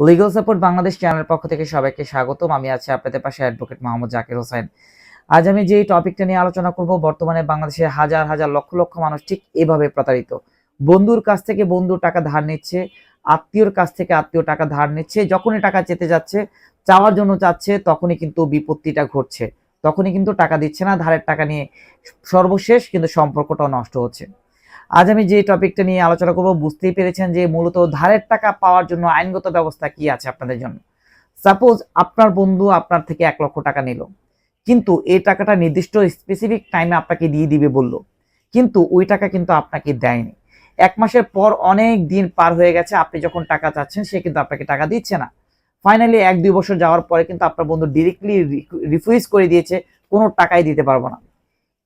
Legal support Bangladesh চ্যানেলের পক্ষ থেকে সবাইকে স্বাগতম। আমি আছি আপনাদের পাশে অ্যাডভোকেট মোহাম্মদ জাকির হোসেন। আজ আমি যে টপিকটা নিয়ে আলোচনা করব, বর্তমানে বাংলাদেশে হাজার হাজার লক্ষ লক্ষ মানুষ ঠিক এভাবে প্রতারিত। বন্ধুর কাছ থেকে বন্ধু টাকা ধার নিচ্ছে, আত্মীয়র কাছ থেকে আত্মীয় টাকা ধার নিচ্ছে। যখনই টাকা চেতে যাচ্ছে, চাওয়ার জন্য চাচ্ছে, তখনই কিন্তু বিপত্তিটা ঘটছে। তখনই কিন্তু টাকা দিচ্ছে না, ধারের টাকা নিয়ে সর্বশেষ কিন্তু সম্পর্কটাও নষ্ট হচ্ছে। আজ আমি যে টপিকটা নিয়ে আলোচনা করব, বুঝতেই পেরেছেন যে মূলত ধারের টাকা পাওয়ার জন্য আইনগত ব্যবস্থা কি আছে আপনাদের জন্য। সাপোজ আপনার বন্ধু আপনার থেকে 1 লক্ষ টাকা নিল, কিন্তু এই টাকাটা নির্দিষ্ট স্পেসিফিক টাইমে আপনাকে দিয়ে দিবে বললো, কিন্তু ওই টাকা কিন্তু আপনাকে দেয়নি। 1 মাসের পর অনেক দিন পার হয়ে গেছে, আপনি যখন টাকা চাচ্ছেন সে কিন্তু আপনাকে টাকা দিচ্ছে না। ফাইনালি 1-2 বছর যাওয়ার পরে কিন্তু আপনার বন্ধু ডিরেক্টলি রিফিউজ করে দিয়েছে, কোনো টাকাই দিতে পারবো না।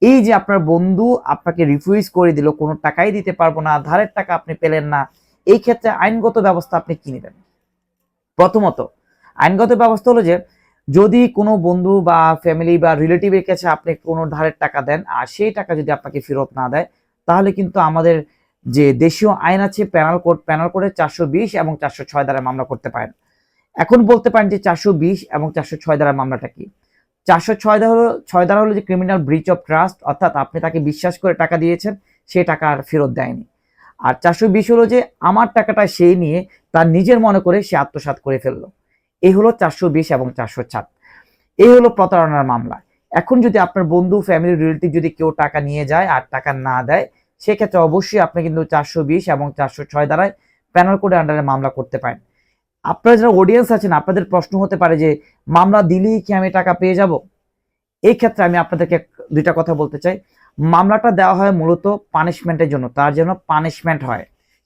এই যে আপনার বন্ধু আপনাকে রিফিউজ করে দিল, কোনো টাকাই দিতে পারবো না, ধারের টাকা আপনি পেলেন না, এই ক্ষেত্রে আইনগত ব্যবস্থা আপনি কি নেবেন? প্রথমত আইনগত ব্যবস্থা হলো যে, যদি কোনো বন্ধু বা ফ্যামিলি বা রিলেটিভের কাছে আপনি কোনো ধারের টাকা দেন আর সেই টাকা যদি আপনাকে ফেরত না দেয়, তাহলে কিন্তু আমাদের যে দেশীয় আইন আছে প্যানাল কোডে 420 এবং 406 দ্বারা মামলা করতে পারেন। এখন বলতে পারেন যে 420 এবং 406 দ্বারা মামলাটা কি? 406 দ্বারা হলো যে ক্রিমিনাল ব্রিচ অফ ট্রাস্ট, অর্থাৎ আপনি তাকে বিশ্বাস করে টাকা দিয়েছেন, সে টাকা আর ফেরত দেয়নি। আর 420 হলো যে আমার টাকাটা সে নিয়ে তার নিজের মনে করে সে আত্মসাৎ করে ফেললো। এই হলো 420 এবং 407। এই হলো প্রতারণার মামলা। এখন যদি আপনার বন্ধু, ফ্যামিলি, রিলেটিভ যদি কেউ টাকা নিয়ে যায় আর টাকা না দেয়, সেক্ষেত্রে অবশ্যই আপনি কিন্তু 420 এবং 406 দ্বারায় প্যানাল কোডের আন্ডারে মামলা করতে পারেন। আপনারা যারা অডিয়েন্স আছেন, আপনাদের প্রশ্ন হতে পারে যে মামলা দিলেই কি আমি টাকা পেয়ে যাব? এই ক্ষেত্রে আমি আপনাদেরকে দুইটা কথা বলতে চাই। মামলাটা দেওয়া হয় মূলত পানিশমেন্টের জন্য, তার জন্য পানিশমেন্ট হয়।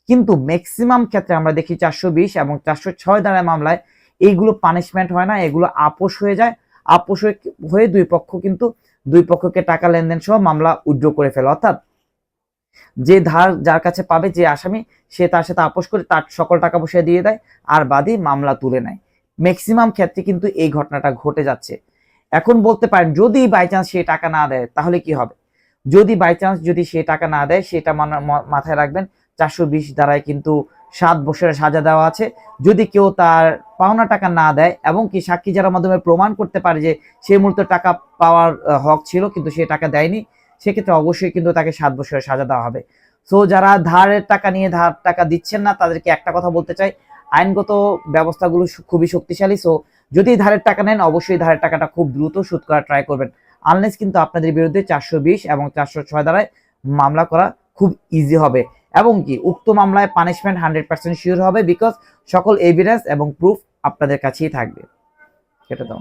কিন্তু ম্যাক্সিমাম ক্ষেত্রে আমরা দেখি 420 এবং 406 ধারার মামলায় এইগুলো পানিশমেন্ট হয় না, এগুলো আপোষ হয়ে যায়। আপোষ হয়ে দুই পক্ষকে টাকা লেনদেন সহ মামলা উইথড্র করে ফেলে। অর্থাৎ যে ধার যার কাছে পাবে, যে আসামি, সে তার সাথে আপোষ করে তার সকল টাকা পয়সা দিয়ে দেয় আর বাদী মামলা তুলে নেয়। ম্যাক্সিমাম ক্ষেত্রে কিন্তু এই ঘটনাটা ঘটে যাচ্ছে। এখন বলতে পারেন যদি বাই চান্স সে টাকা না দেয় তাহলে কি হবে? যদি বাই চান্স যদি সে টাকা না দেয়, সেটা মাথায় রাখবেন 420 দ্বারাই কিন্তু 7 বছরের সাজা দেওয়া আছে। যদি কেউ তার পাওনা টাকা না দেয় এবং কি সাক্ষী যারা মাধ্যমে প্রমাণ করতে পারে যে সে মূলত টাকা পাওয়ার হক ছিল কিন্তু সে টাকা দেয়নি, সেক্ষেত্রে অবশ্যই কিন্তু তাকে 7 বছরের সাজা দেওয়া হবে। সো যারা ধারের টাকা নিয়ে ধার টাকা দিচ্ছেন না, তাদেরকে একটা কথা বলতে চাই, আইনগত ব্যবস্থাগুলো খুবই শক্তিশালী। সো যদি ধারের টাকা নেন, অবশ্যই ধারের টাকাটা খুব দ্রুত শোধ করার ট্রাই করবেন। আনলেস কিন্তু আপনাদের বিরুদ্ধে 420 এবং 406 দ্বারায় মামলা করা খুব ইজি হবে এবং কি উক্ত মামলায় পানিশমেন্ট 100% শিওর হবে, বিকজ সকল এভিডেন্স এবং প্রুফ আপনাদের কাছেই থাকবে। সেটা দাও।